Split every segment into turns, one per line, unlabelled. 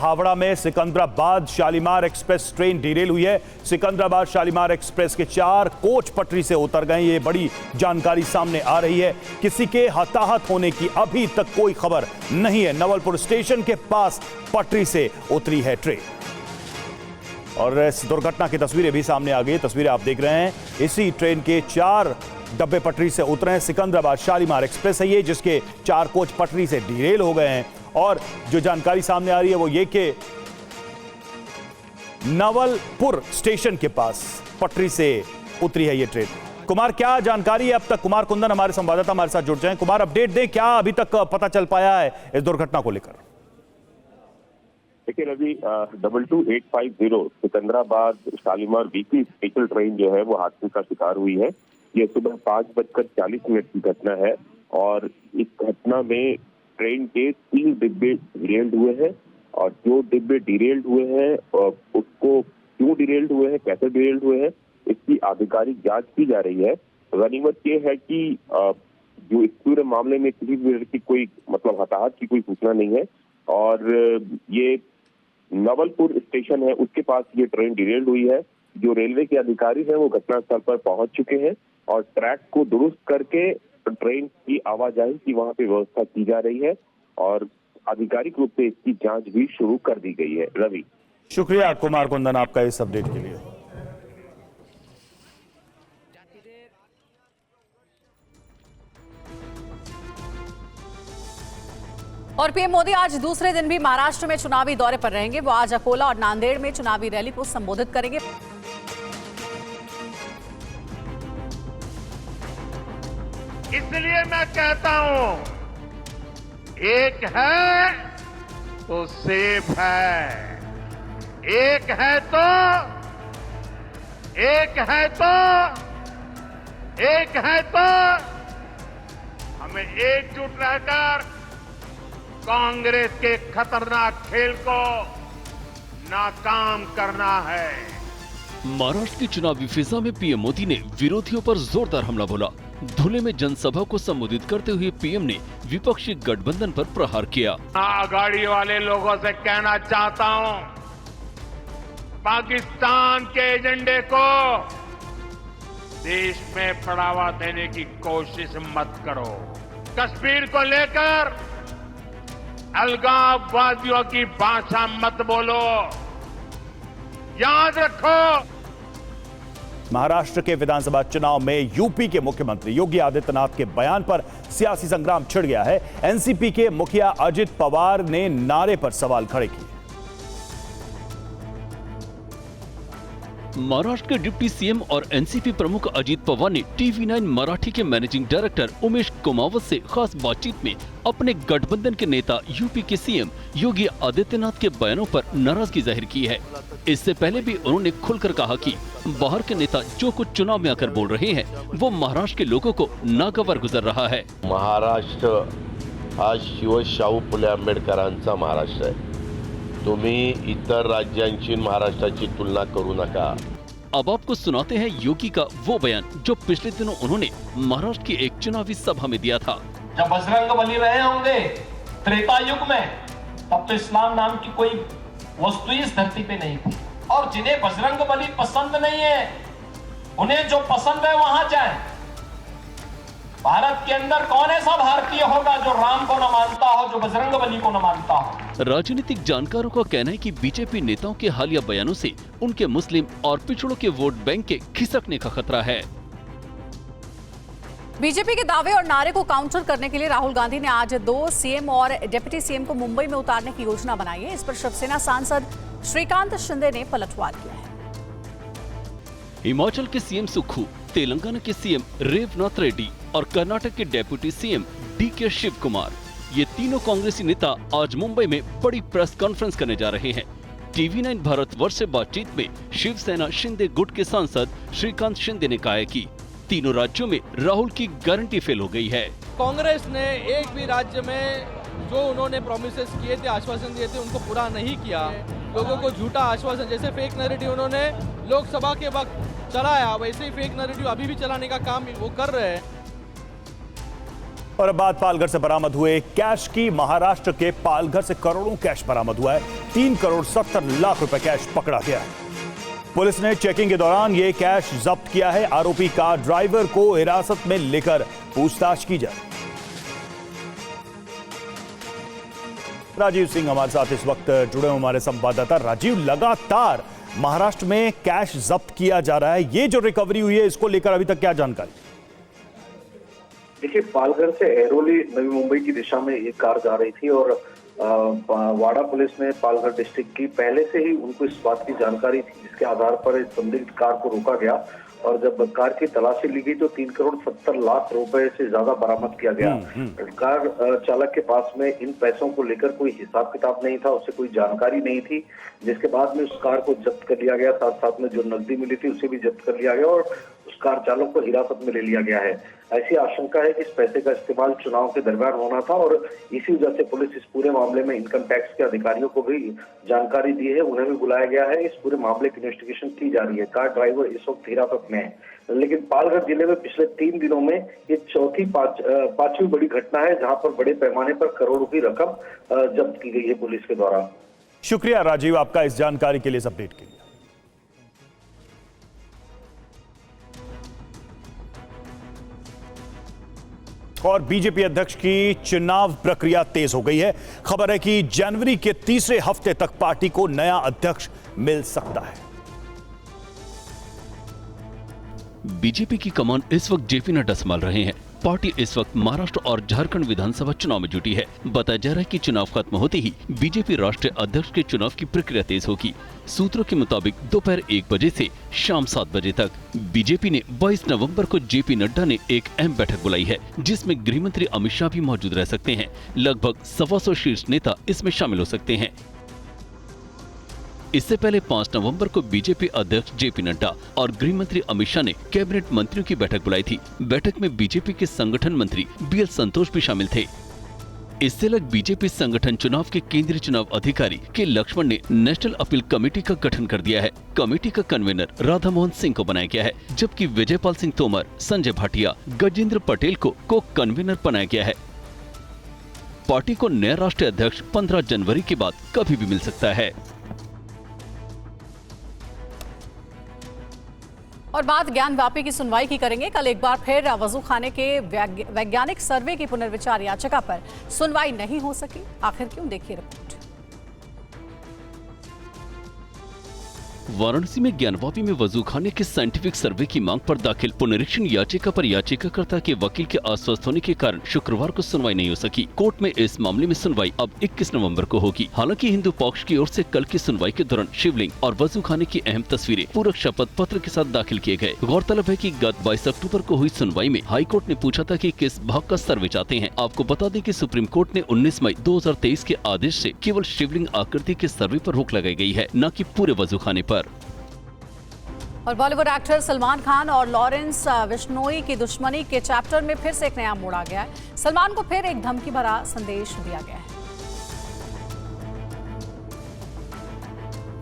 हावड़ा में Secunderabad Shalimar express train derail हुई है। सिकंदराबाद शालीमार एक्सप्रेस के 4 कोच पटरी से उतर गए। ये बड़ी जानकारी सामने आ रही है। किसी के हताहत होने की अभी तक कोई खबर नहीं है। नवलपुर स्टेशन के पास पटरी से उतरी है ट्रेन और इस दुर्घटना की तस्वीरें भी सामने आ गई। तस्वीरें आप देख रहे हैं, इसी ट्रेन के 4 डब्बे पटरी से उतरे हैं। सिकंदराबाद शालीमार एक्सप्रेस है ये, जिसके 4 कोच पटरी से डिरेल हो गए हैं। और जो जानकारी सामने आ रही है वो ये कि नवलपुर स्टेशन के पास पटरी से उतरी है ये ट्रेन। कुमार, क्या जानकारी है अब तक? कुमार कुंदन हमारे संवाददाता हमारे साथ जुड़ जाएं। कुमार, अपडेट दें, क्या अभी तक पता चल पाया है इस दुर्घटना को लेकर?
देखिए Ravi, 22850 Secunderabad Shalimar weekly special train जो है वो हादसे का शिकार हुई है। ये सुबह 5:40 की घटना है और इस घटना में ट्रेन के 3 डिब्बे डिरेल्ड हुए हैं और जो डिब्बे डिरेल्ड हुए हैं उसको क्यों डिरेल्ड हुए हैं, कैसे डिरेल्ड हुए हैं, इसकी आधिकारिक जांच की जा रही है। गनीमत ये है कि जो इस पूरे मामले में किसी भी की कोई हताहत की कोई सूचना नहीं है और ये नवलपुर स्टेशन है उसके पास ये ट्रेन डिरेल्ड हुई है। जो रेलवे के अधिकारी हैं वो घटनास्थल पर पहुंच चुके हैं और ट्रैक को दुरुस्त करके ट्रेन की आवाजाही की वहां पे व्यवस्था की जा रही है और आधिकारिक रूप से इसकी जांच भी शुरू कर दी गई है। रवि,
शुक्रिया कुमार कुंदन आपका इस अपडेट के लिए।
और पीएम मोदी आज दूसरे दिन भी महाराष्ट्र में चुनावी दौरे पर रहेंगे। वो आज अकोला और नांदेड़ में चुनावी रैली को संबोधित करेंगे।
इसलिए मैं कहता हूं, एक है तो सेफ है, एक है तो हमें एकजुट रहकर कांग्रेस के खतरनाक खेल को नाकाम करना है।
महाराष्ट्र की चुनावी फिजा में पीएम मोदी ने विरोधियों पर जोरदार हमला बोला। धुले में जनसभा को संबोधित करते हुए पीएम ने विपक्षी गठबंधन पर प्रहार किया।
आघाड़ी वाले लोगों से कहना चाहता हूं, पाकिस्तान के एजेंडे को देश में बढ़ावा देने की कोशिश मत करो। कश्मीर को लेकर अलगाववादियों की भाषा मत बोलो। याद रखो,
महाराष्ट्र के विधानसभा चुनाव में यूपी के मुख्यमंत्री योगी आदित्यनाथ के बयान पर सियासी संग्राम छिड़ गया है। एनसीपी के मुखिया अजित पवार ने नारे पर सवाल खड़े किए।
महाराष्ट्र के डिप्टी सीएम और एनसीपी प्रमुख अजित पवार ने टीवी9 मराठी के मैनेजिंग डायरेक्टर उमेश कुमावत से खास बातचीत में अपने गठबंधन के नेता यूपी के सीएम योगी आदित्यनाथ के बयानों पर नाराजगी जाहिर की है। इससे पहले भी उन्होंने खुलकर कहा कि बाहर के नेता जो कुछ चुनाव में आकर बोल रहे हैं वो महाराष्ट्र के लोगों को नागवार गुजर रहा है।
महाराष्ट्र हा शिवशाहू फुले आंबेडकरांचा महाराष्ट्र आहे। तुम्ही इतर राज्यांची महाराष्ट्राची तुलना करू नका।
अब आपको सुनाते हैं योगी का वो बयान जो पिछले दिनों उन्होंने महाराष्ट्र की एक चुनावी सभा में दिया था।
जब बजरंग बली रहे होंगे त्रेता युग में, तब तो इस्लाम नाम की कोई वस्तु इस धरती पे नहीं थी। और जिन्हें बजरंग बली पसंद नहीं है, उन्हें जो पसंद है वहां जाए। भारत के अंदर कौन ऐसा भारतीय होगा जो राम को न मानता हो, जो बजरंग बली को न मानता हो।
राजनीतिक जानकारों का कहना है कि बीजेपी नेताओं के हालिया बयानों से उनके मुस्लिम और पिछड़ों के वोट बैंक के खिसकने का खतरा है।
बीजेपी के दावे और नारे को काउंटर करने के लिए राहुल गांधी ने आज 2 सीएम और डिप्टी सीएम को मुंबई में उतारने की योजना बनाई है। इस पर शिवसेना सांसद श्रीकांत शिंदे ने पलटवार किया है।
हिमाचल के सीएम सुक्खू, तेलंगाना के सीएम रेवनाथ रेड्डी और कर्नाटक के deputy CM D K Shivakumar, ये तीनों कांग्रेसी नेता आज मुंबई में बड़ी प्रेस कॉन्फ्रेंस करने जा रहे हैं। टीवी9 भारतवर्ष से बातचीत में शिवसेना शिंदे गुट के सांसद श्रीकांत शिंदे ने कहा है कि तीनों राज्यों में राहुल की गारंटी फेल हो गई है।
कांग्रेस ने एक भी राज्य में जो उन्होंने प्रोमिसेस किए थे, आश्वासन दिए थे, उनको पूरा नहीं किया। लोगों को झूठा आश्वासन, जैसे फेक नैरेटिव उन्होंने लोकसभा के वक्त चलाया, वैसे ही फेक नैरेटिव अभी भी चलाने का काम वो कर रहे हैं।
और अब बात पालघर से बरामद हुए कैश की। महाराष्ट्र के पालघर से करोड़ों कैश बरामद हुआ है। 3 करोड़ 70 लाख रुपए कैश पकड़ा गया है। पुलिस ने चेकिंग के दौरान यह कैश जब्त किया है। आरोपी कार ड्राइवर को हिरासत में लेकर पूछताछ की जाए। राजीव सिंह हमारे साथ इस वक्त जुड़े हुए, हमारे संवाददाता। राजीव, लगातार महाराष्ट्र में कैश जब्त किया जा रहा है, ये जो रिकवरी हुई है इसको लेकर अभी तक क्या जानकारी?
देखिए, पालघर से ऐरोली नवी मुंबई की दिशा में एक कार जा रही थी और वाड़ा पुलिस ने पालघर डिस्ट्रिक्ट की पहले से ही उनको इस बात की जानकारी थी, जिसके आधार पर इस संदिग्ध कार को रोका गया और जब कार की तलाशी ली गई तो 3 करोड़ 70 लाख रुपए से ज्यादा बरामद किया गया। कार चालक के पास में इन पैसों को लेकर कोई हिसाब किताब नहीं था, उसे कोई जानकारी नहीं थी, जिसके बाद में उस कार को जब्त कर लिया गया। साथ साथ में जो नकदी मिली थी उसे भी जब्त कर लिया गया और उस कार चालक को हिरासत में ले लिया गया है। ऐसी आशंका है कि इस पैसे का इस्तेमाल चुनाव के दरमियान होना था और इसी वजह से पुलिस इस पूरे मामले में इनकम टैक्स के अधिकारियों को भी जानकारी दी है, उन्हें भी बुलाया गया है। इस पूरे मामले की इन्वेस्टिगेशन की जा रही है। कार ड्राइवर इस वक्त हिरासत में है, लेकिन पालघर जिले में पिछले 3 दिनों में ये पांचवी बड़ी घटना है जहां पर बड़े पैमाने पर करोड़ों की रकम जब्त की गई है पुलिस के द्वारा।
शुक्रिया राजीव आपका इस जानकारी के लिए, इस अपडेट के लिए। और बीजेपी अध्यक्ष की चुनाव प्रक्रिया तेज हो गई है। खबर है कि जनवरी के तीसरे हफ्ते तक पार्टी को नया अध्यक्ष मिल सकता है।
बीजेपी की कमान इस वक्त जेपी नड्डा संभाल रहे हैं। पार्टी इस वक्त महाराष्ट्र और झारखंड विधानसभा चुनाव में जुटी है। बताया जा रहा है कि चुनाव खत्म होते ही बीजेपी राष्ट्रीय अध्यक्ष के चुनाव की प्रक्रिया तेज होगी। सूत्रों के मुताबिक दोपहर 1 बजे से शाम 7 बजे तक बीजेपी ने 22 नवंबर को जेपी नड्डा ने एक अहम बैठक बुलाई है, जिसमें गृह मंत्री अमित शाह भी मौजूद रह सकते हैं। लगभग 125 शीर्ष नेता इसमें शामिल हो सकते हैं। इससे पहले 5 नवंबर को बीजेपी अध्यक्ष जेपी नड्डा और गृह मंत्री अमित शाह ने कैबिनेट मंत्रियों की बैठक बुलाई थी। बैठक में बीजेपी के संगठन मंत्री बीएल संतोष भी शामिल थे। इससे अलग बीजेपी संगठन चुनाव के केंद्रीय चुनाव अधिकारी के लक्ष्मण ने नेशनल अपील कमेटी का गठन कर दिया है। कमेटी का कन्वीनर राधा मोहन सिंह को बनाया गया है, जबकि विजयपाल सिंह तोमर, संजय भाटिया, गजेंद्र पटेल को कन्वीनर बनाया गया है। पार्टी को नया राष्ट्रीय अध्यक्ष 15 जनवरी के बाद कभी भी मिल सकता है।
और बात ज्ञान व्यापी की सुनवाई की करेंगे। कल एक बार फिर वजू खाने के वैज्ञानिक सर्वे की पुनर्विचार याचिका पर सुनवाई नहीं हो सकी। आखिर क्यों, देखिए रिपोर्ट।
वाराणसी में ज्ञानवापी में वजू खाने के साइंटिफिक सर्वे की मांग पर दाखिल पुनरीक्षण याचिका पर याचिकाकर्ता के वकील के अस्वस्थ होने के कारण शुक्रवार को सुनवाई नहीं हो सकी। कोर्ट में इस मामले में सुनवाई अब 21 नवंबर को होगी। हालांकि हिंदू पक्ष की ओर से कल की सुनवाई के दौरान शिवलिंग और वजू खाने की अहम तस्वीरें पूरक शपथ पत्र के साथ दाखिल किए गए। गौरतलब है कि गत 22 अक्टूबर को हुई सुनवाई में हाईकोर्ट ने पूछा था कि किस भाग का सर्वे चाहते हैं। आपको बता दें कि सुप्रीम कोर्ट ने 19 मई 2023 के आदेश से केवल शिवलिंग आकृति के सर्वे पर रोक लगाई गई है, न कि पूरे वजू खाने पर।
और बॉलीवुड एक्टर सलमान खान और लॉरेंस बिश्नोई की दुश्मनी के चैप्टर में फिर से एक नया मोड़ आ गया है। सलमान को फिर एक धमकी भरा संदेश दिया गया है।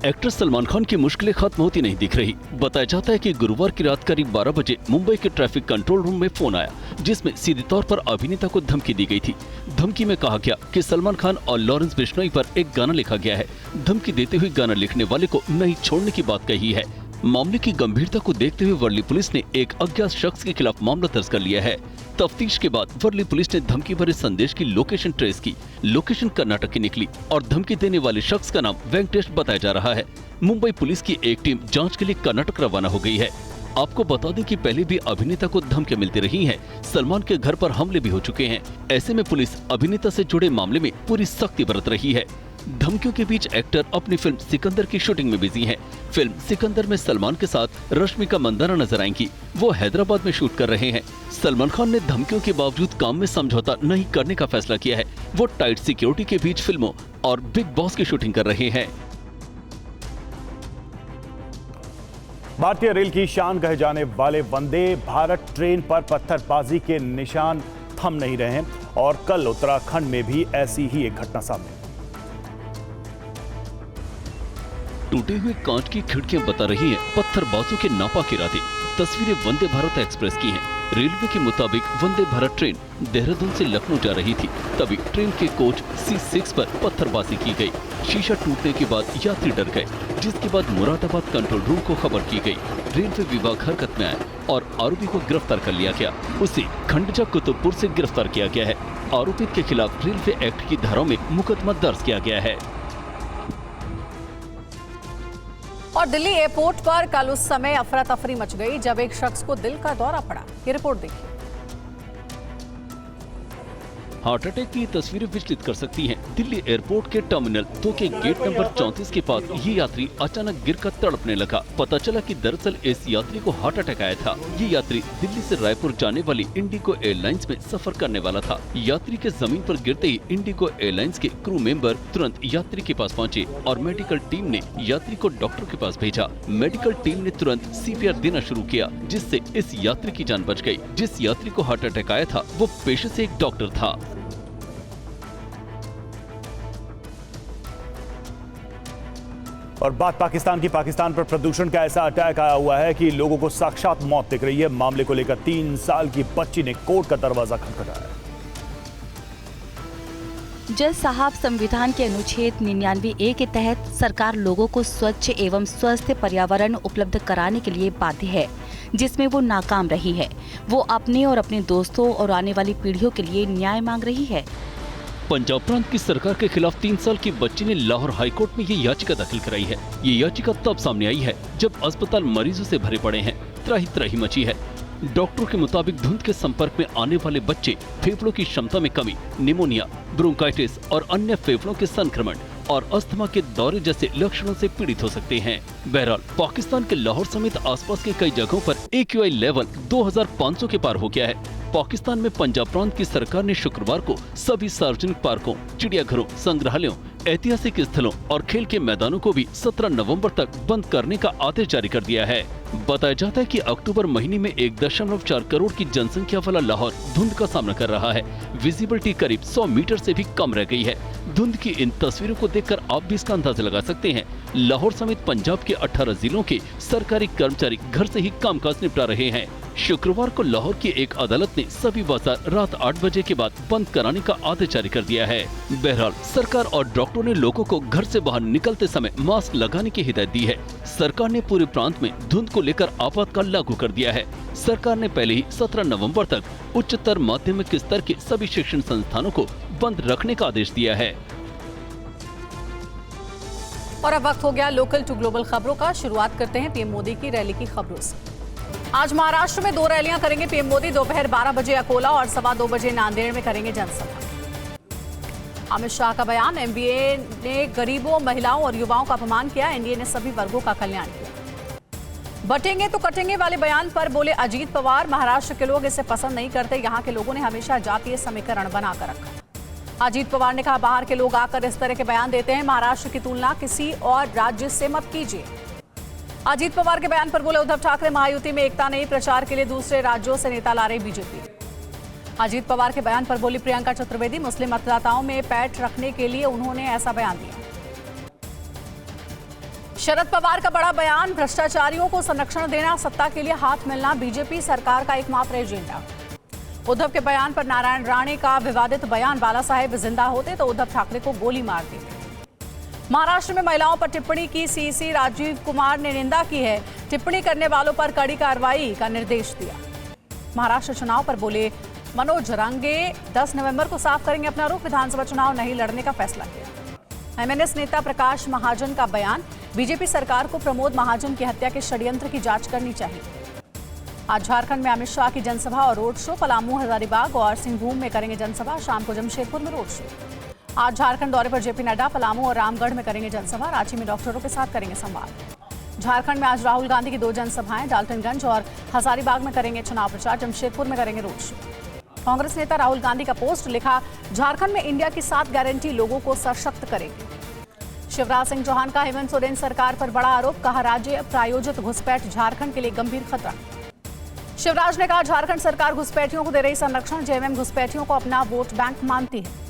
एक्टर सलमान खान की मुश्किलें खत्म होती नहीं दिख रही। बताया जाता है कि गुरुवार की रात करीब 12 बजे मुंबई के ट्रैफिक कंट्रोल रूम में फोन आया, जिसमें सीधे तौर पर अभिनेता को धमकी दी गई थी। धमकी में कहा गया कि सलमान खान और लॉरेंस बिश्नोई पर एक गाना लिखा गया है। धमकी देते हुए गाना लिखने वाले को नहीं छोड़ने की बात कही है। मामले की गंभीरता को देखते हुए वर्ली पुलिस ने एक अज्ञात शख्स के खिलाफ मामला दर्ज कर लिया है। तफ्तीश के बाद वर्ली पुलिस ने धमकी भरे संदेश की लोकेशन ट्रेस की। लोकेशन कर्नाटक की निकली और धमकी देने वाले शख्स का नाम वेंकटेश बताया जा रहा है। मुंबई पुलिस की एक टीम जांच के लिए कर्नाटक रवाना हो गई है। आपको बता दें कि पहले भी अभिनेता को धमकियां मिलती रही हैं। सलमान के घर पर हमले भी हो चुके हैं। ऐसे में पुलिस अभिनेता से जुड़े मामले में पूरी सख्ती बरत रही है। धमकियों के बीच एक्टर अपनी फिल्म सिकंदर की शूटिंग में बिजी हैं। फिल्म सिकंदर में सलमान के साथ रश्मिका मंदाना नजर आएंगी। वो हैदराबाद में शूट कर रहे हैं। सलमान खान ने धमकियों के बावजूद काम में समझौता नहीं करने का फैसला किया है। वो टाइट सिक्योरिटी के बीच फिल्मों और बिग बॉस की शूटिंग कर रहे हैं।
भारतीय रेल की शान कहे जाने वाले वंदे भारत ट्रेन पर पत्थरबाजी के निशान थम नहीं रहे हैं और कल उत्तराखंड में भी ऐसी ही एक घटना सामने।
टूटे हुए कांच की खिड़कियां बता रही हैं पत्थरबाजों के नापाक इरादे। तस्वीरें वंदे भारत एक्सप्रेस की हैं। रेलवे के मुताबिक वंदे भारत ट्रेन देहरादून से लखनऊ जा रही थी, तभी ट्रेन के कोच C6 पर पत्थरबाजी की गई। शीशा टूटने के बाद यात्री डर गए, जिसके बाद मुरादाबाद कंट्रोल रूम को खबर की गई। रेलवे विभाग हरकत में आया और आरोपी को गिरफ्तार कर लिया गया। उसे खंडजा कुतुबपुर से गिरफ्तार किया गया है। आरोपित के खिलाफ रेलवे एक्ट की धाराओं में मुकदमा दर्ज किया गया है।
और दिल्ली एयरपोर्ट पर कल उस समय अफरा तफरी मच गई जब एक शख्स को दिल का दौरा पड़ा। ये रिपोर्ट देखिए।
हार्ट अटैक की तस्वीरें विचलित कर सकती हैं। दिल्ली एयरपोर्ट के टर्मिनल 2 के गेट नंबर 34 के पास ये यात्री अचानक गिरकर तड़पने लगा। पता चला कि दरअसल इस यात्री को हार्ट अटैक आया था। ये यात्री दिल्ली से रायपुर जाने वाली इंडिगो एयरलाइंस में सफर करने वाला था। यात्री के जमीन पर गिरते ही इंडिगो एयरलाइंस के क्रू मेंबर तुरंत यात्री के पास पहुंचे और मेडिकल टीम ने यात्री को डॉक्टर के पास भेजा। मेडिकल टीम ने तुरंत CPR देना शुरू किया, जिससे इस यात्री की जान बच गई। जिस यात्री को हार्ट अटैक आया था वो पेशे से एक डॉक्टर था।
और बात पाकिस्तान की। पाकिस्तान पर प्रदूषण का ऐसा अटैक आया हुआ है कि लोगों को साक्षात मौत दिख रही है। मामले को लेकर 3 साल की बच्ची ने कोर्ट का दरवाजा खटखटाया।
जज साहब, संविधान के अनुच्छेद 99A के तहत सरकार लोगों को स्वच्छ एवं स्वस्थ पर्यावरण उपलब्ध कराने के लिए बाध्य है, जिसमें वो नाकाम रही है। वो अपने और अपने दोस्तों और आने वाली पीढ़ियों के लिए न्याय मांग रही है।
पंजाब प्रांत की सरकार के खिलाफ 3 साल की बच्ची ने लाहौर हाईकोर्ट में ये याचिका दाखिल कराई है। ये याचिका तब सामने आई है जब अस्पताल मरीजों से भरे पड़े हैं। त्राही त्राही मची है। डॉक्टरों के मुताबिक धुंध के संपर्क में आने वाले बच्चे फेफड़ों की क्षमता में कमी, निमोनिया, ब्रोंकाइटिस और अन्य फेफड़ों के संक्रमण और अस्थमा के दौरे जैसे लक्षणों से पीड़ित हो सकते हैं। बहरहाल, पाकिस्तान के लाहौर समेत आसपास के कई जगहों पर AQI लेवल 2500 के पार हो गया है। पाकिस्तान में पंजाब प्रांत की सरकार ने शुक्रवार को सभी सार्वजनिक पार्कों, चिड़ियाघरों, संग्रहालयों, ऐतिहासिक स्थलों और खेल के मैदानों को भी 17 नवंबर तक बंद करने का आदेश जारी कर दिया है। बताया जाता है कि अक्टूबर महीने में 1.4 करोड़ की जनसंख्या वाला लाहौर धुंध का सामना कर रहा है। विजिबिलिटी करीब 100 मीटर से भी कम रह गई है। धुंध की इन तस्वीरों को देखकर आप भी इसका अंदाजा लगा सकते हैं। लाहौर समेत पंजाब के 18 जिलों के सरकारी कर्मचारी घर से ही कामकाज निपटा रहे हैं। शुक्रवार को लाहौर की एक अदालत ने सभी बाजार रात 8 बजे के बाद बंद कराने का आदेश जारी कर दिया है। बहरहाल, सरकार और डॉक्टरों ने लोगों को घर से बाहर निकलते समय मास्क लगाने की हिदायत दी है। सरकार ने पूरे प्रांत में धुंध को लेकर आपातकाल लागू कर दिया है। सरकार ने पहले ही 17 नवंबर तक उच्चतर माध्यमिक स्तर के सभी शिक्षण संस्थानों को बंद रखने का आदेश दिया है।
और अब वक्त हो गया लोकल टू ग्लोबल खबरों का। शुरुआत करते हैं पीएम मोदी की रैली की खबरों से। आज महाराष्ट्र में 2 रैलियां करेंगे पीएम मोदी। दोपहर 12 बजे अकोला और 2:15 बजे नांदेड़ में करेंगे जनसभा। अमित शाह का बयान, MBA ने गरीबों, महिलाओं और युवाओं का अपमान किया। NDA ने सभी वर्गों का कल्याण किया। बटेंगे तो कटेंगे वाले बयान पर बोले अजीत पवार, महाराष्ट्र के लोग इसे पसंद नहीं करते। यहाँ के लोगों ने हमेशा जातीय समीकरण बनाकर रखा। अजीत पवार ने कहा, बाहर के लोग आकर इस तरह के बयान देते हैं। महाराष्ट्र की तुलना किसी और राज्य से मत कीजिए। अजीत पवार के बयान पर बोले उद्धव ठाकरे, महायुति में एकता नहीं, प्रचार के लिए दूसरे राज्यों से नेता ला रही बीजेपी। अजीत पवार के बयान पर बोली प्रियंका चतुर्वेदी, मुस्लिम मतदाताओं में पैठ रखने के लिए उन्होंने ऐसा बयान दिया। शरद पवार का बड़ा बयान, भ्रष्टाचारियों को संरक्षण देना, सत्ता के लिए हाथ मिलना बीजेपी सरकार का एकमात्र एजेंडा। उद्धव के बयान पर नारायण राणे का विवादित बयान, बाला साहेब जिंदा होते तो उद्धव ठाकरे को गोली मार देते। महाराष्ट्र में महिलाओं पर टिप्पणी की CC राजीव कुमार ने निंदा की है। टिप्पणी करने वालों पर कड़ी कार्रवाई का निर्देश दिया। महाराष्ट्र चुनाव पर बोले मनोज जरांगे, 10 नवंबर को साफ करेंगे अपना रुख, विधानसभा चुनाव नहीं लड़ने का फैसला किया। MNS नेता प्रकाश महाजन का बयान, बीजेपी सरकार को प्रमोद महाजन की हत्या के षड्यंत्र की जांच करनी चाहिए। आज झारखंड में अमित शाह की जनसभा और रोड शो। पलामू, हजारीबाग और सिंहभूम में करेंगे जनसभा। शाम को जमशेदपुर में रोड शो। आज झारखंड दौरे पर JP नड्डा पलामू और रामगढ़ में करेंगे जनसभा। रांची में डॉक्टरों के साथ करेंगे संवाद। झारखंड में आज राहुल गांधी की 2 जनसभाएं। डाल्टनगंज और हजारीबाग में करेंगे चुनाव प्रचार। जमशेदपुर में करेंगे रोड शो। कांग्रेस नेता राहुल गांधी का पोस्ट, लिखा झारखंड में इंडिया की 7 गारंटी लोगों को सशक्त करेगी। शिवराज सिंह चौहान का हेमंत सोरेन सरकार पर बड़ा आरोप, कहा राज्य प्रायोजित घुसपैठ झारखंड के लिए गंभीर खतरा। शिवराज ने कहा झारखंड सरकार घुसपैठियों को दे रही संरक्षण, JMM घुसपैठियों को अपना वोट बैंक मानती है।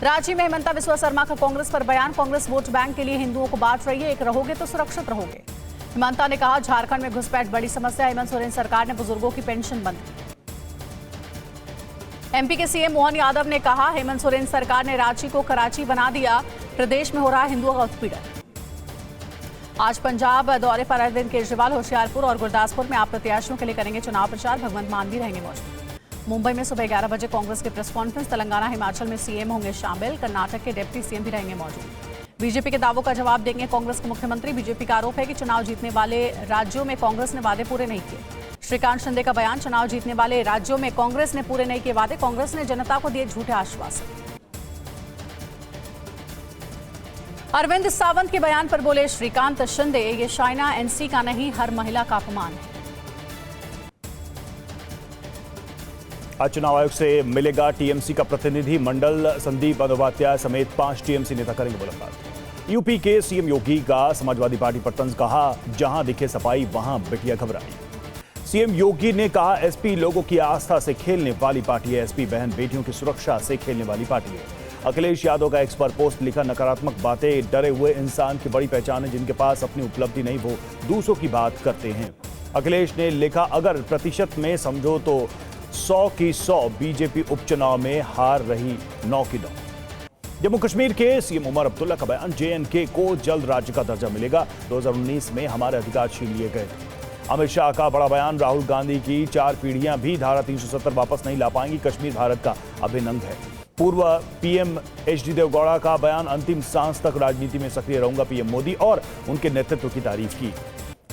रांची में हेमंता बिस्वा शर्मा का कांग्रेस पर बयान, कांग्रेस वोट बैंक के लिए हिंदुओं को बांट रही है, एक रहोगे तो सुरक्षित रहोगे। हेमंता ने कहा झारखंड में घुसपैठ बड़ी समस्या, हेमंत सोरेन सरकार ने बुजुर्गों की पेंशन बंद की। एमपी के सीएम मोहन यादव ने कहा, हेमंत सोरेन सरकार ने रांची को कराची बना दिया, प्रदेश में हो रहा हिंदुओं का उत्पीड़न। आज पंजाब दौरे पर अरविंद केजरीवाल होशियारपुर और गुरदासपुर में आप प्रत्याशियों के लिए करेंगे चुनाव प्रचार। भगवंत मान भी रहेंगे मौजूद। मुंबई में सुबह 11 बजे कांग्रेस की प्रेस कॉन्फ्रेंस। तेलंगाना हिमाचल में सीएम होंगे शामिल। कर्नाटक के डिप्टी सीएम भी रहेंगे मौजूद। बीजेपी के दावों का जवाब देंगे कांग्रेस के मुख्यमंत्री। बीजेपी का आरोप है कि चुनाव जीतने वाले राज्यों में कांग्रेस ने वादे पूरे नहीं किए। श्रीकांत शिंदे का बयान, चुनाव जीतने वाले राज्यों में कांग्रेस ने पूरे नहीं किए वादे, कांग्रेस ने जनता को दिए झूठे आश्वासन। अरविंद सावंत के बयान पर बोले श्रीकांत शिंदे, ये शाइना एनसी का नहीं, हर महिला का अपमान है।
आज चुनाव आयोग से मिलेगा टीएमसी का प्रतिनिधि मंडल। संदीप बंदोपाध्याय समेत 5 टीएमसी नेता करेंगे मुलाकात। यूपी के सीएम योगी का समाजवादी पार्टी पर तंज, कहा जहां दिखे सफाई वहां बिटिया घबराई। सीएम योगी ने कहा, एसपी लोगों की आस्था से खेलने वाली पार्टी है, एसपी बहन बेटियों की सुरक्षा से खेलने वाली पार्टी है। अखिलेश यादव का एक्स पर पोस्ट लिखा, नकारात्मक बातें डरे हुए इंसान की बड़ी पहचान है, जिनके पास अपनी उपलब्धि नहीं वो दूसरों की बात करते हैं। अखिलेश ने लिखा, अगर प्रतिशत में समझो तो 100 की 100 बीजेपी उपचुनाव में हार रही 9 की 9। जम्मू कश्मीर के सीएम उमर अब्दुल्ला का बयान, जेएनके को जल्द राज्य का दर्जा मिलेगा, 2019 में हमारे अधिकार छीन लिए गए। अमित शाह का बड़ा बयान, राहुल गांधी की 4 पीढ़ियां भी धारा 370 वापस नहीं ला पाएंगी, कश्मीर भारत का अभिन्न अंग है। पूर्व पीएम एचडी देवगौड़ा का बयान, अंतिम सांस तक राजनीति में सक्रिय रहूंगा, पीएम मोदी और उनके नेतृत्व की तारीफ की।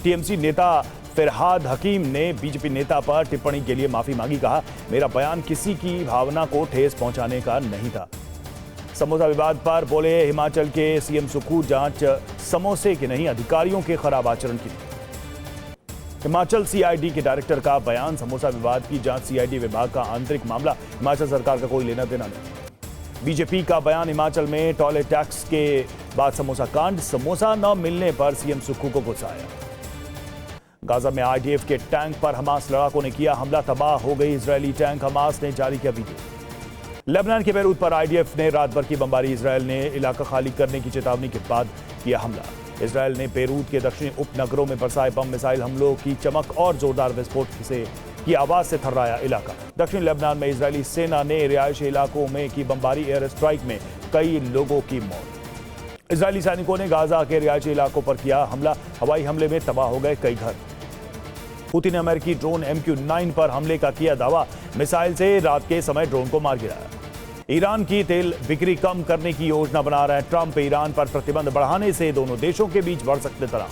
टीएमसी नेता फिरहाद हकीम ने बीजेपी नेता पर टिप्पणी के लिए माफी मांगी, कहा मेरा बयान किसी की भावना को ठेस पहुंचाने का नहीं था। समोसा विवाद पर बोले हिमाचल के सीएम सुखू, जांच समोसे की नहीं अधिकारियों के खराब आचरण की। हिमाचल सीआईडी के डायरेक्टर का बयान, समोसा विवाद की जांच सीआईडी विभाग का आंतरिक मामला, हिमाचल सरकार का कोई लेना देना नहीं। बीजेपी का बयान, हिमाचल में टॉयलेट टैक्स के बाद समोसा कांड, समोसा न मिलने पर सीएम सुक्खू को गुस्सा आया। गाजा में आईडीएफ के टैंक पर हमास लड़ाकों ने किया हमला, तबाह हो गई इजरायली टैंक, हमास ने जारी किया वीडियो। लेबनान के बेरूत पर आईडीएफ ने रात भर की बमबारी, इजरायल ने इलाका खाली करने की चेतावनी के बाद किया हमला। इजरायल ने बेरूत के दक्षिणी उपनगरों में बरसाए बम, मिसाइल हमलों की चमक और जोरदार विस्फोट की आवाज से थर्राया इलाका। दक्षिण लेबनान में इजरायली सेना ने रिहायशी इलाकों में की बमबारी, एयर स्ट्राइक में कई लोगों की मौत। इजरायली सैनिकों ने गाजा के रिहायशी इलाकों पर किया हमला, हवाई हमले में तबाह हो गए कई घर। हुती ने अमेरिकी ड्रोन MQ-9 पर हमले का किया दावा, मिसाइल से रात के समय ड्रोन को मार गिराया। ईरान की तेल बिक्री कम करने की योजना बना रहे हैं ट्रंप, ईरान पर प्रतिबंध बढ़ाने से दोनों देशों के बीच बढ़ सकते तनाव।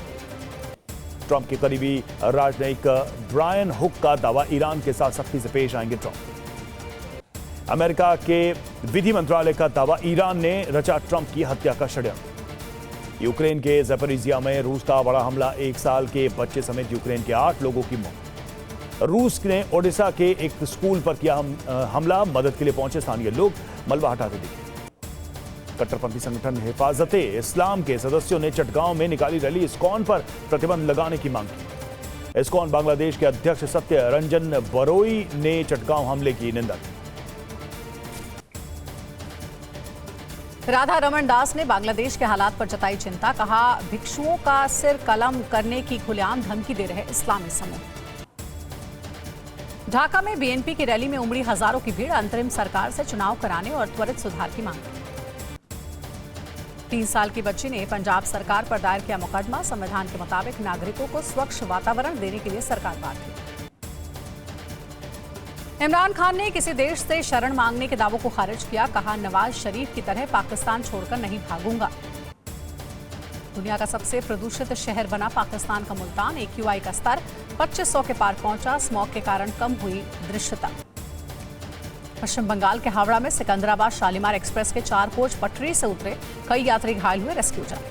ट्रंप के करीबी राजनयिक ब्रायन हुक का दावा, ईरान के साथ सख्ती से पेश आएंगे ट्रंप। अमेरिका के विधि मंत्रालय का दावा, ईरान ने रचा ट्रंप की हत्या का षड्यंत्र। यूक्रेन के ज़पोरिजिया में रूस का बड़ा हमला, 1 साल के बच्चे समेत यूक्रेन के 8 लोगों की मौत। रूस ने ओडिशा के एक स्कूल पर किया हमला, मदद के लिए पहुंचे स्थानीय लोग मलबा हटाते दिखे। कट्टरपंथी संगठन हिफाजते इस्लाम के सदस्यों ने चटगांव में निकाली रैली, इस्कॉन पर प्रतिबंध लगाने की मांग की। इस्कॉन बांग्लादेश के अध्यक्ष सत्य रंजन बरोई ने चटगांव हमले की निंदा की।
राधा रमन दास ने बांग्लादेश के हालात पर जताई चिंता, कहा भिक्षुओं का सिर कलम करने की खुलेआम धमकी दे रहे इस्लामी समूह। ढाका में बीएनपी की रैली में उमड़ी हजारों की भीड़, अंतरिम सरकार से चुनाव कराने और त्वरित सुधार की मांग की। 3 साल की बच्ची ने पंजाब सरकार पर दायर किया मुकदमा, संविधान के मुताबिक नागरिकों को स्वच्छ वातावरण देने के लिए सरकार बाध्य। इमरान खान ने किसी देश से शरण मांगने के दावों को खारिज किया, कहा नवाज शरीफ की तरह पाकिस्तान छोड़कर नहीं भागूंगा। दुनिया का सबसे प्रदूषित शहर बना पाकिस्तान का मुल्तान, AQI का स्तर 2500 के पार पहुंचा, स्मॉग के कारण कम हुई दृश्यता। पश्चिम बंगाल के हावड़ा में सिकंदराबाद शालीमार एक्सप्रेस के 4 कोच पटरी से उतरे, कई यात्री घायल हुए, रेस्क्यू जारी।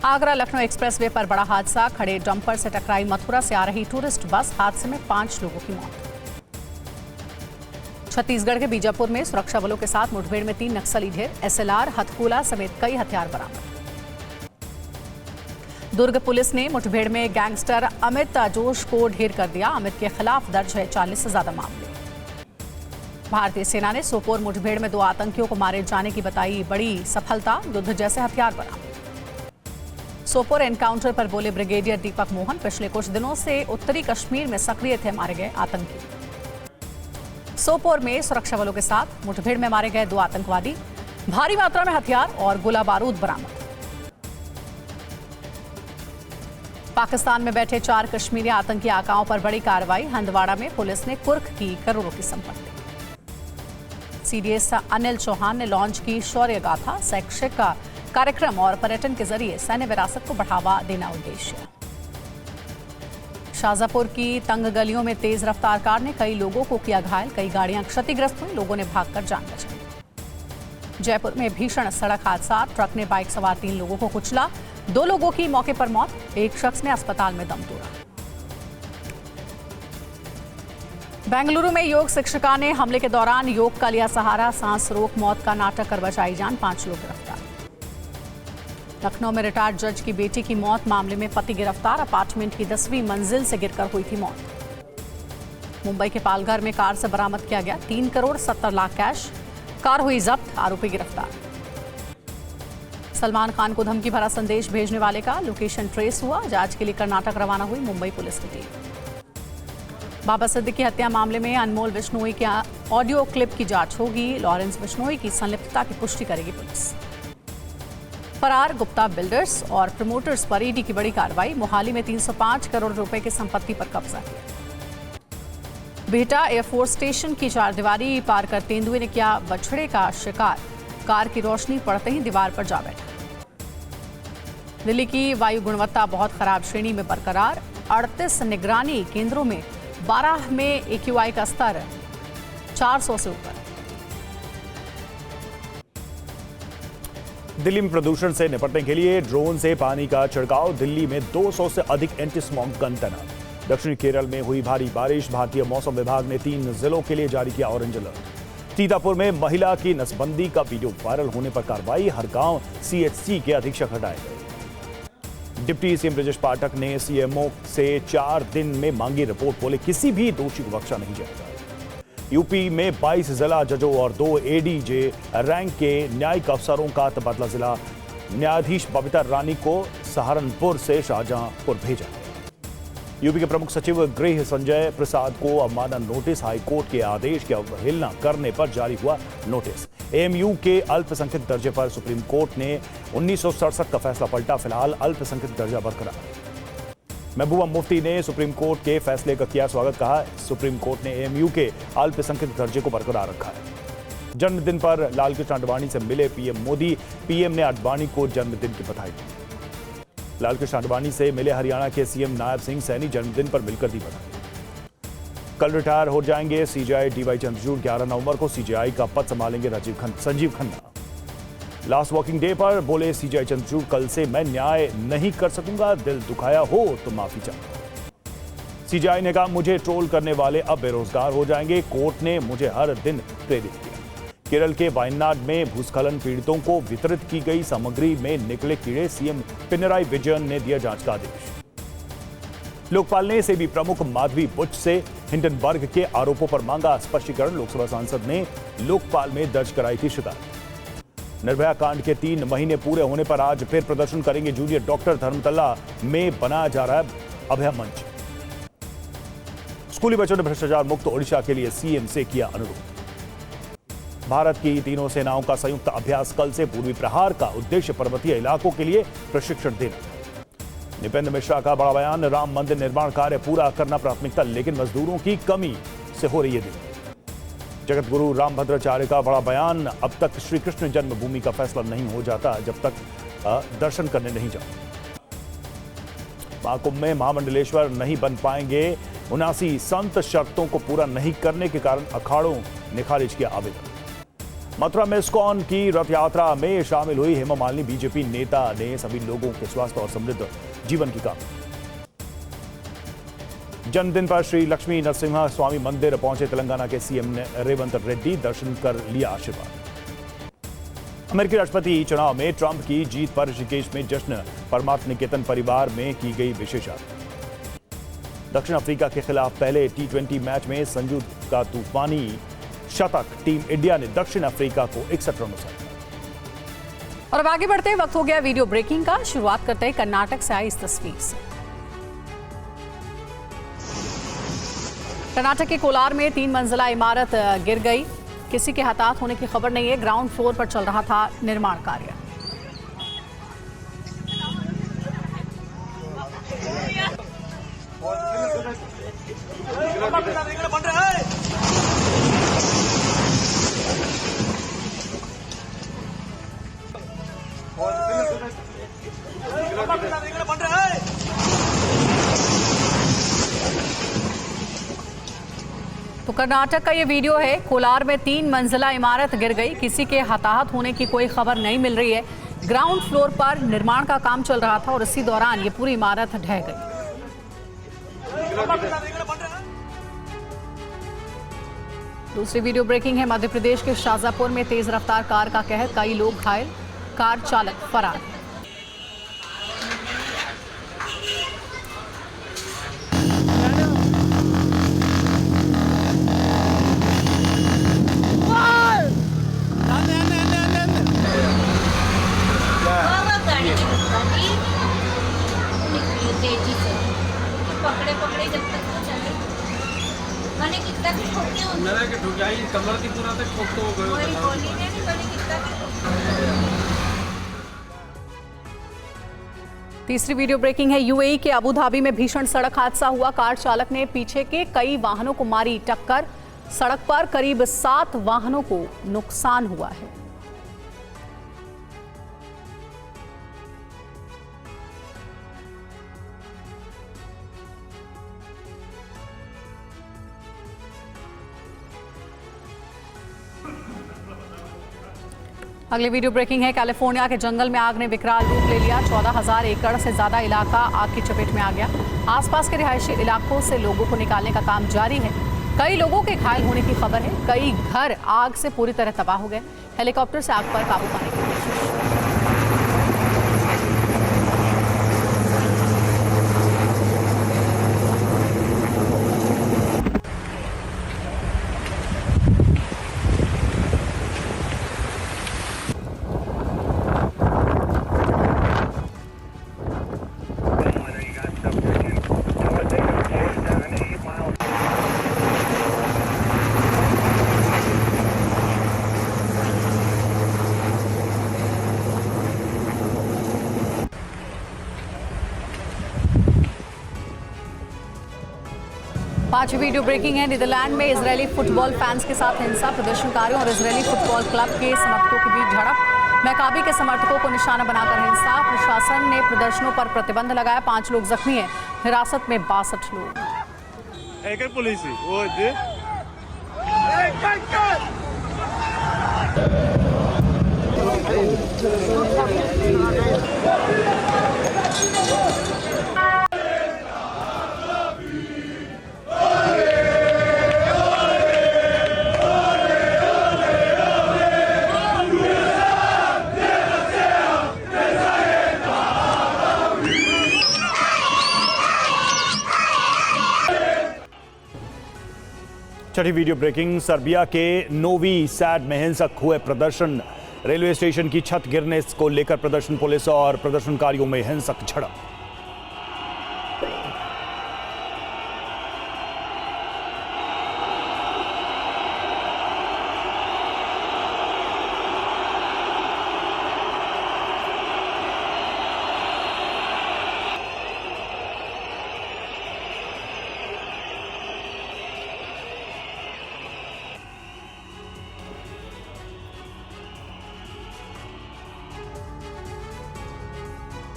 आगरा लखनऊ एक्सप्रेसवे पर बड़ा हादसा, खड़े डंपर से टकराई मथुरा से आ रही टूरिस्ट बस, हादसे में 5 लोगों की मौत। छत्तीसगढ़ के बीजापुर में सुरक्षा बलों के साथ मुठभेड़ में 3 नक्सली ढेर, SLR, हथकूला समेत कई हथियार बरामद। दुर्ग पुलिस ने मुठभेड़ में गैंगस्टर अमित जोश को ढेर कर दिया, अमित के खिलाफ दर्ज है 40 से ज्यादा मामले। भारतीय सेना ने सोपोर मुठभेड़ में 2 आतंकियों को मारे जाने की बताई बड़ी सफलता, युद्ध जैसे हथियार बरामद। सोपोर एनकाउंटर पर बोले ब्रिगेडियर दीपक मोहन, पिछले कुछ दिनों से उत्तरी कश्मीर में सक्रिय थे मारे गए आतंकी। सोपोर में सुरक्षा बलों के साथ मुठभेड़ में मारे गए 2 आतंकवादी, भारी मात्रा में हथियार और गोला बारूद बरामद। पाकिस्तान में बैठे 4 कश्मीरी आतंकी आकाओं पर बड़ी कार्रवाई, हंदवाड़ा में पुलिस ने कुर्क की करोड़ों की संपत्ति। सीडीएस अनिल चौहान ने लॉन्च की शौर्य गाथा, शैक्षिक कार्यक्रम और पर्यटन के जरिए सैन्य विरासत को बढ़ावा देना उद्देश्य। शाहजहांपुर की तंग गलियों में तेज रफ्तार कार ने कई लोगों को किया घायल, कई गाड़ियां क्षतिग्रस्त हुई, लोगों ने भागकर जान बचाई। जयपुर में भीषण सड़क हादसा, ट्रक ने बाइक सवार 3 लोगों को कुचला, 2 लोगों की मौके पर मौत, एक शख्स ने अस्पताल में दम तोड़ा। बेंगलुरु में योग शिक्षिका ने हमले के दौरान योग का लिया सहारा, सांस रोक मौत का नाटक कर बचाई जान, 5 लोग गिरफ्तार। लखनऊ में रिटायर्ड जज की बेटी की मौत मामले में पति गिरफ्तार, अपार्टमेंट की 10वीं मंजिल से गिरकर हुई थी मौत। मुंबई के पालघर में कार से बरामद किया गया 3 करोड़ 70 लाख कैश, कार हुई जब्त, आरोपी गिरफ्तार। सलमान खान को धमकी भरा संदेश भेजने वाले का लोकेशन ट्रेस हुआ, जांच के लिए कर्नाटक रवाना हुई मुंबई पुलिस की टीम। बाबा सिद्दीकी हत्या मामले में अनमोल बिश्नोई के ऑडियो क्लिप की जांच होगी, लॉरेंस बिश्नोई की संलिप्तता की पुष्टि करेगी पुलिस। फरार गुप्ता बिल्डर्स और प्रमोटर्स पर ईडी की बड़ी कार्रवाई, मोहाली में 305 करोड़ रुपए की संपत्ति पर कब्जा किया। बिहटा एयरफोर्स स्टेशन की 4 दीवारी पार कर तेंदुए ने किया बछड़े का शिकार, कार की रोशनी पड़ते ही दीवार पर जा बैठा। दिल्ली की वायु गुणवत्ता बहुत खराब श्रेणी में बरकरार, 38 निगरानी केंद्रों में 12 में AQI का स्तर 400 से ऊपर।
दिल्ली में प्रदूषण से निपटने के लिए ड्रोन से पानी का छिड़काव, दिल्ली में 200 से अधिक एंटी स्मॉग गन तैनात। दक्षिणी केरल में हुई भारी बारिश, भारतीय मौसम विभाग ने 3 जिलों के लिए जारी किया ऑरेंज अलर्ट। सीतापुर में महिला की नसबंदी का वीडियो वायरल होने पर कार्रवाई, हर गांव CHC के अधीक्षक हटाए गए। डिप्टी सीएम ब्रजेश पाठक ने सीएमओ से 4 दिन में मांगी रिपोर्ट, बोले किसी भी दोषी को बख्शा नहीं जाएगा। यूपी में 22 जिला जजों और 2 ADJ रैंक के न्यायिक अफसरों का तबादला, जिला न्यायाधीश बबीता रानी को सहारनपुर से शाहजहांपुर भेजा। यूपी के प्रमुख सचिव गृह संजय प्रसाद को अवमानना नोटिस, हाईकोर्ट के आदेश की अवहेलना करने पर जारी हुआ नोटिस। AMU के अल्पसंख्यक दर्जे पर सुप्रीम कोर्ट ने 1967 का फैसला पलटा, फिलहाल अल्पसंख्यक दर्जा बरकरार। महबूबा मुफ्ती ने सुप्रीम कोर्ट के फैसले का किया स्वागत, कहा सुप्रीम कोर्ट ने AMU के अल्पसंख्यक दर्जे को बरकरार रखा है। जन्मदिन पर लालकृष्ण आडवाणी से मिले पीएम मोदी, पीएम ने आडवाणी को जन्मदिन की बधाई दी। लालकृष्ण आडवाणी से मिले हरियाणा के सीएम नायब सिंह सैनी, जन्मदिन पर मिलकर दी बधाई। कल रिटायर हो जाएंगे CJI DY चंद्रचूड़, 11 नवंबर को CJI का पद संभालेंगे Sanjeev Khanna. Last working day पर बोले CJI चंद्रचूड़, कल से मैं न्याय नहीं कर सकूंगा, दिल दुखाया हो तो माफी चाहूंगा। CJI ने कहा मुझे ट्रोल करने वाले अब बेरोजगार हो जाएंगे, कोर्ट ने मुझे हर दिन प्रेरित किया। केरल के वायनाड में भूस्खलन पीड़ितों को वितरित की गई सामग्री में निकले कीड़े, सीएम पिनराई विजयन ने दिया जांच का आदेश। लोकपाल ने सेबी प्रमुख माधवी बुच से हिंडनबर्ग के आरोपों पर मांगा स्पष्टीकरण, लोकसभा सांसद ने लोकपाल में दर्ज कराई थी शिकायत। निर्भया कांड के 3 महीने पूरे होने पर आज फिर प्रदर्शन करेंगे जूनियर डॉक्टर, धर्मतला में बनाया जा रहा है अभय मंच। स्कूली बच्चों ने भ्रष्टाचार मुक्त ओडिशा के लिए सीएम से किया अनुरोध। भारत की तीनों सेनाओं का संयुक्त अभ्यास कल से, पूर्वी प्रहार का उद्देश्य पर्वतीय इलाकों के लिए प्रशिक्षण देना। निपेंद्र मिश्रा का बड़ा बयान, राम मंदिर निर्माण कार्य पूरा करना प्राथमिकता, लेकिन मजदूरों की कमी से हो रही है देरी। जगत गुरु रामभद्राचार्य का बड़ा बयान, अब तक श्री कृष्ण जन्मभूमि का फैसला नहीं हो जाता जब तक दर्शन करने नहीं जाओ। महाकुंभ में महामंडलेश्वर नहीं बन पाएंगे, 79 संत शर्तों को पूरा नहीं करने के कारण अखाड़ों ने खारिज किया आवेदन। मथुरा में इस्कॉन की रथ यात्रा में शामिल हुई हेमा मालिनी, बीजेपी नेता ने सभी लोगों के स्वास्थ्य और समृद्ध जीवन की कामना। जन्मदिन पर श्री लक्ष्मी नरसिम्हा स्वामी मंदिर पहुंचे तेलंगाना के सीएम रेवंत रेड्डी, दर्शन कर लिया आशीर्वाद। अमेरिकी राष्ट्रपति चुनाव में ट्रंप की जीत पर ऋषिकेश में जश्न, परमार्थ निकेतन परिवार में की गई विशेष आरती। दक्षिण अफ्रीका के खिलाफ पहले T20 मैच में संजू का तूफानी शतक, टीम इंडिया ने दक्षिण अफ्रीका को 61 रनों से।
और अब आगे बढ़ते वक्त हो गया वीडियो ब्रेकिंग का। शुरुआत करते हैं कर्नाटक से आई इस तस्वीर से। कर्नाटक के कोलार में 3 मंजिला इमारत गिर गई। किसी के हताहत होने की खबर नहीं है। ग्राउंड फ्लोर पर चल रहा था निर्माण कार्य। तो कर्नाटक का ये वीडियो है। कोलार में 3 मंजिला इमारत गिर गई। किसी के हताहत होने की कोई खबर नहीं मिल रही है। ग्राउंड फ्लोर पर निर्माण का काम चल रहा था और इसी दौरान ये पूरी इमारत ढह गई। दूसरी वीडियो ब्रेकिंग है। मध्य प्रदेश के शाजापुर में तेज रफ्तार कार का कहर, कई लोग घायल, कार चालक फरार।
तेजी से पकड़े पकड़े जब तक तो चले मैंने कितना की ठोकी मेरे के ठोकाई कमर की पूरा तक ठोक तो गए कोई बोली नहीं मैंने कितना की।
तीसरी वीडियो ब्रेकिंग है। यूएई के अबू धाबी में भीषण सड़क हादसा हुआ। कार चालक ने पीछे के कई वाहनों को मारी टक्कर। सड़क पर करीब 7 वाहनों को नुकसान हुआ है। अगली वीडियो ब्रेकिंग है। कैलिफोर्निया के जंगल में आग ने विकराल रूप ले लिया। 14,000 एकड़ से ज्यादा इलाका आग की चपेट में आ गया। आसपास के रिहायशी इलाकों से लोगों को निकालने का काम जारी है। कई लोगों के घायल होने की खबर है। कई घर आग से पूरी तरह तबाह हो गए। हेलीकॉप्टर से आग पर काबू पाने की कोशिश। पांचवी वीडियो ब्रेकिंग है। नीदरलैंड में इजरायली फुटबॉल फैंस के साथ हिंसा। प्रदर्शनकारियों और इजरायली फुटबॉल क्लब के समर्थकों के बीच झड़प। मैकाबी के समर्थकों को निशाना बनाकर हिंसा। प्रशासन ने प्रदर्शनों पर प्रतिबंध लगाया। 5 लोग जख्मी हैं। हिरासत में 62 लोग।
छठी वीडियो ब्रेकिंग। सर्बिया के नोवी सैड में हिंसक हुए प्रदर्शन। रेलवे स्टेशन की छत गिरने को लेकर प्रदर्शन, पुलिस और प्रदर्शनकारियों में हिंसक झड़प।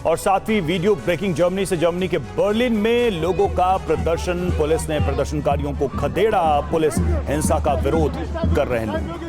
और 7वीं वीडियो ब्रेकिंग जर्मनी से। जर्मनी के बर्लिन में लोगों का प्रदर्शन। पुलिस ने प्रदर्शनकारियों को खदेड़ा। पुलिस हिंसा का विरोध कर रहे हैं।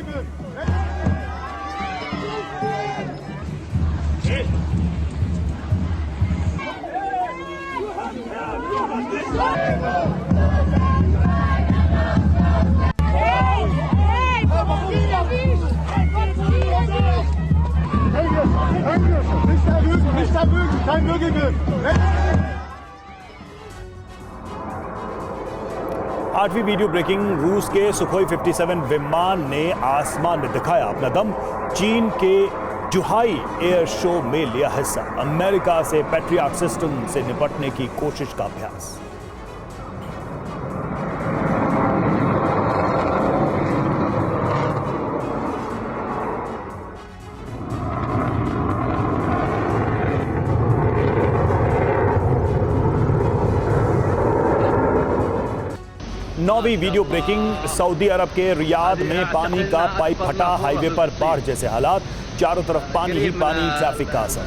आठवीं वीडियो ब्रेकिंग। रूस के सुखोई 57 विमान ने आसमान में दिखाया अपना दम। चीन के जुहाई एयर शो में लिया हिस्सा। अमेरिका से पैट्रियट सिस्टम से निपटने की कोशिश का अभ्यास। 9वीं वीडियो ब्रेकिंग। सऊदी अरब के रियाद में पानी का पाइप फटा, हाईवे पर बाढ़ जैसे हालात, चारों तरफ पानी ही पानी, ट्रैफिक का असर।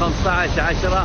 15/10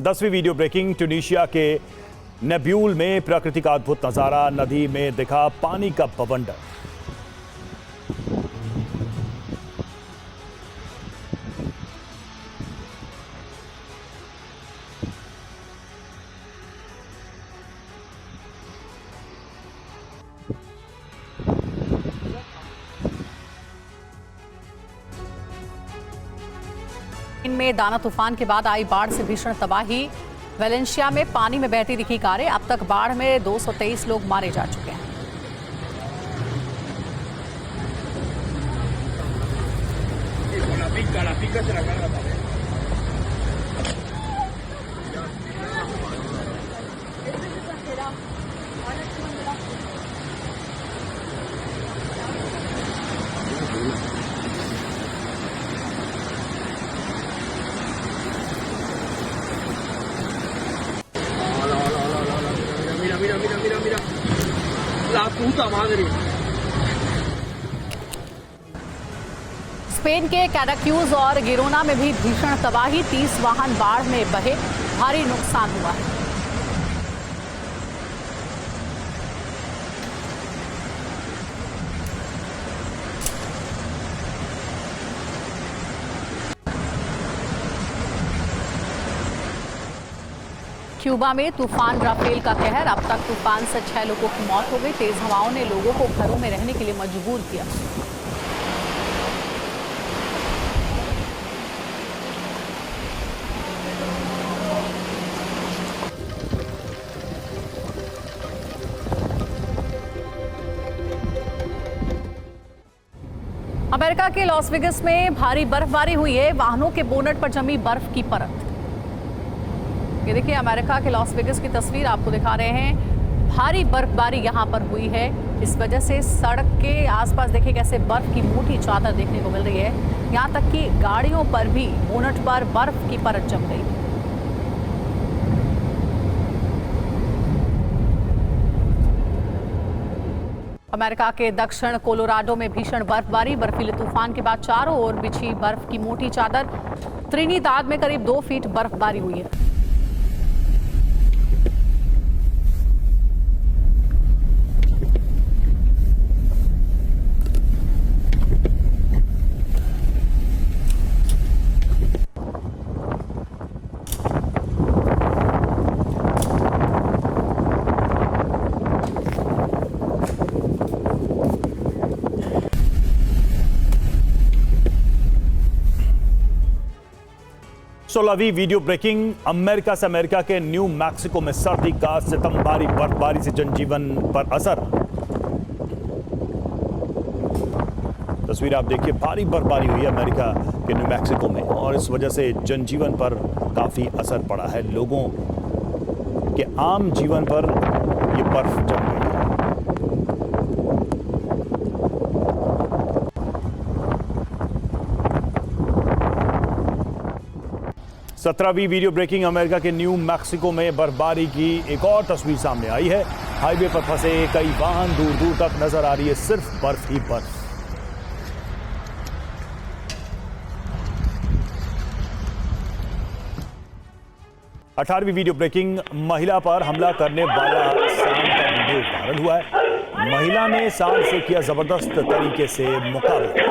10वीं वीडियो ब्रेकिंग। ट्यूनीशिया के नेब्यूल में प्रकृति का अद्भुत नजारा, नदी में दिखा पानी का बवंडर।
में दाना तूफान के बाद आई बाढ़ से भीषण तबाही। वेलेंशिया में पानी में बहती दिखी कारें। अब तक बाढ़ में 223 लोग मारे जा चुके हैं। स्पेन के कैराक्यूज और गिरोना में भी भीषण तबाही, 30 वाहन बाढ़ में बहे, भारी नुकसान हुआ है। क्यूबा में तूफान राफेल का कहर, अब तक तूफान से 6 लोगों की मौत हो गई। तेज हवाओं ने लोगों को घरों में रहने के लिए मजबूर किया। अमेरिका के लॉस वेगस में भारी बर्फबारी हुई है। वाहनों के बोनट पर जमी बर्फ की परत। ये देखिए अमेरिका के लॉस वेगस की तस्वीर आपको दिखा रहे हैं। भारी बर्फबारी यहां पर हुई है। इस वजह से सड़क के आसपास देखिए कैसे बर्फ की मोटी चादर देखने को मिल रही है। यहां तक कि गाड़ियों पर भी बोनट पर बर्फ की परत जम गई। अमेरिका के दक्षिण कोलोराडो में भीषण बर्फबारी, बर्फीले तूफान के बाद चारों ओर बिछी बर्फ की मोटी चादर। त्रिनिदाद में करीब 2 फीट बर्फबारी हुई है।
सोलहवीं वीडियो ब्रेकिंग। अमेरिका से अमेरिका के न्यू मैक्सिको में सर्दी का सितम, भारी बर्फबारी से जनजीवन पर असर। तस्वीर आप देखिए, भारी बर्फबारी हुई है अमेरिका के न्यू मैक्सिको में और इस वजह से जनजीवन पर काफी असर पड़ा है। लोगों के आम जीवन पर यह बर्फ जम गई है। 17वीं वीडियो ब्रेकिंग। अमेरिका के न्यू मैक्सिको में बर्फबारी की एक और तस्वीर सामने आई है। हाईवे पर फंसे कई वाहन, दूर दूर तक नजर आ रही है सिर्फ बर्फ ही बर्फ। अठारहवीं वीडियो ब्रेकिंग। महिला पर हमला करने वाला सांड का वीडियो वायरल हुआ है। महिला ने सांड से किया जबरदस्त तरीके से मुकाबला।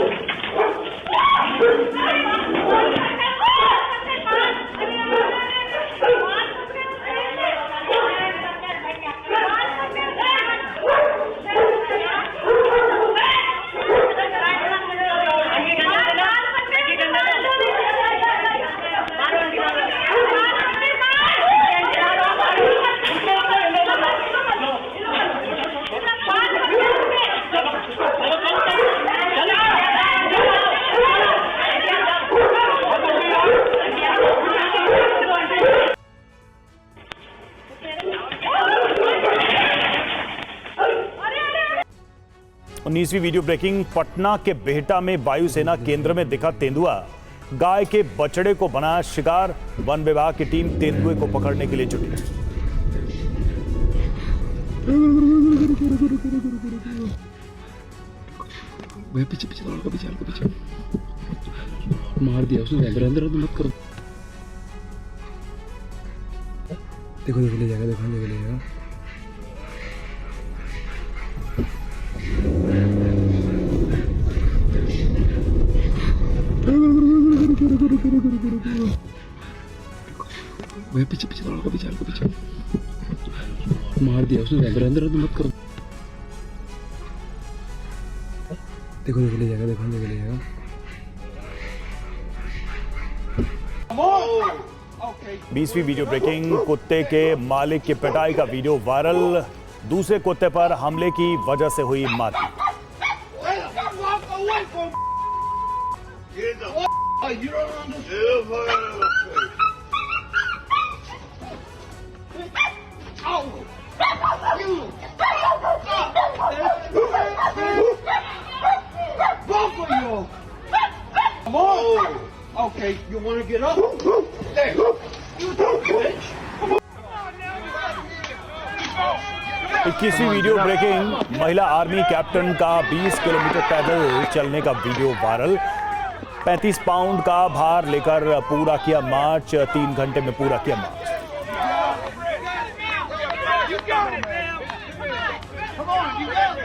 19वीं वीडियो ब्रेकिंग। पटना के बेहटा में वायुसेना केंद्र में दिखा तेंदुआ, गाय के बछड़े को बनाया शिकार। वन विभाग की टीम तेंदुए को पकड़ने के लिए जुटी।
पीछे पीछे पीछे मार दिया उसने। अंदर मत करो। देखो ले जाएगा, ले जाएगा। पीछे पीछे मार दिया उसने। अंदर मत करो। देखो ले जाएगा, ले जाएगा।
20वीं वीडियो ब्रेकिंग। कुत्ते के मालिक की पिटाई का वीडियो वायरल। दूसरे कुत्ते पर हमले की वजह से हुई मार।
Okay, you want to get up? There. You bitch.
21वीं वीडियो ब्रेकिंग। महिला आर्मी कैप्टन का 20 किलोमीटर पैदल चलने का वीडियो वायरल। 35 पाउंड का भार लेकर पूरा किया मार्च। 3 घंटे में पूरा किया मार्च।
You got it, man. Come on, you got it.